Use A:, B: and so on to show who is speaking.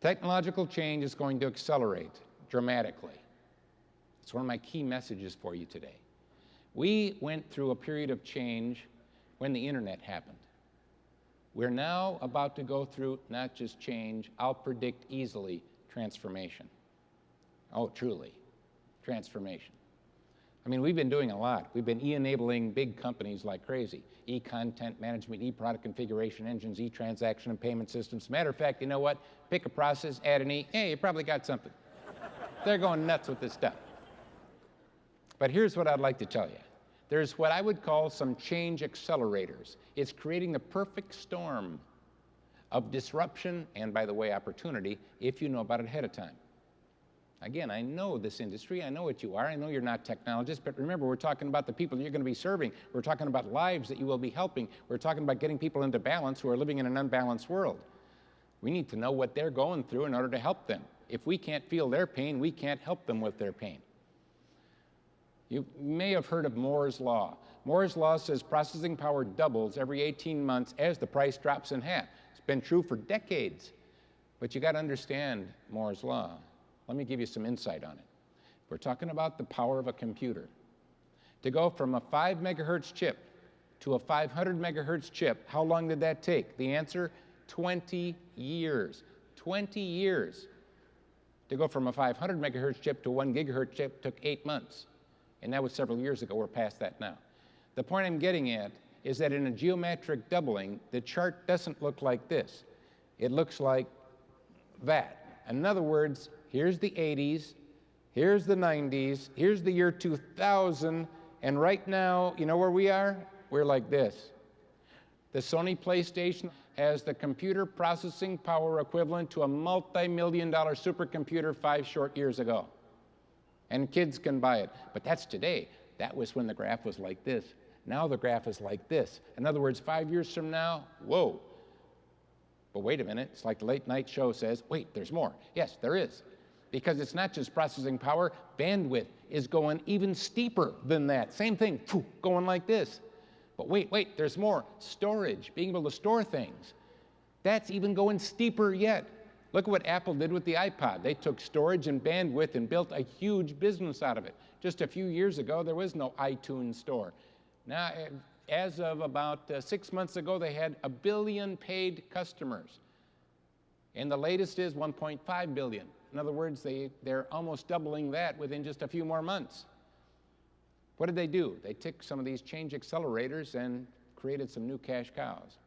A: Technological change is going to accelerate dramatically. It's one of my key messages for you today. We went through a period of change when the internet happened. We're now about to go through not just change, I'll predict easily transformation. Oh, truly, transformation. I mean, we've been doing a lot. We've been e-enabling big companies like crazy. E-content management, e-product configuration engines, e-transaction and payment systems. Matter of fact, you know what? Pick a process, add an E, hey, you probably got something. They're going nuts with this stuff. But here's what I'd like to tell you. There's what I would call some change accelerators. It's creating the perfect storm of disruption and, by the way, opportunity, if you know about it ahead of time. Again, I know this industry, I know what you are, I know you're not technologists, but remember, we're talking about the people you're going to be serving. We're talking about lives that you will be helping. We're talking about getting people into balance who are living in an unbalanced world. We need to know what they're going through in order to help them. If we can't feel their pain, we can't help them with their pain. You may have heard of Moore's Law. Moore's Law says processing power doubles every 18 months as the price drops in half. It's been true for decades, but you got to understand Moore's Law. Let me give you some insight on it. We're talking about the power of a computer. To go from a 5 megahertz chip to a 500 megahertz chip, how long did that take? The answer, 20 years. 20 years. To go from a 500 megahertz chip to a 1 gigahertz chip took 8 months. And that was several years ago. We're past that now. The point I'm getting at is that in a geometric doubling, the chart doesn't look like this. It looks like that. In other words, here's the 80s, here's the 90s, here's the year 2000, and right now, you know where we are? We're like this. The Sony PlayStation has the computer processing power equivalent to a multi-million-dollar supercomputer 5 short years ago. And kids can buy it. But that's today. That was when the graph was like this. Now the graph is like this. In other words, 5 years from now, whoa. But wait a minute, it's like the late night show says, wait, there's more. Yes, there is. Because it's not just processing power, bandwidth is going even steeper than that. Same thing, going like this. But wait, there's more. Storage, being able to store things. That's even going steeper yet. Look at what Apple did with the iPod. They took storage and bandwidth and built a huge business out of it. Just a few years ago, there was no iTunes store. Now, as of about 6 months ago, they had 1 billion paid customers. And the latest is 1.5 billion. In other words, they're almost doubling that within just a few more months. What did they do? They took some of these change accelerators and created some new cash cows.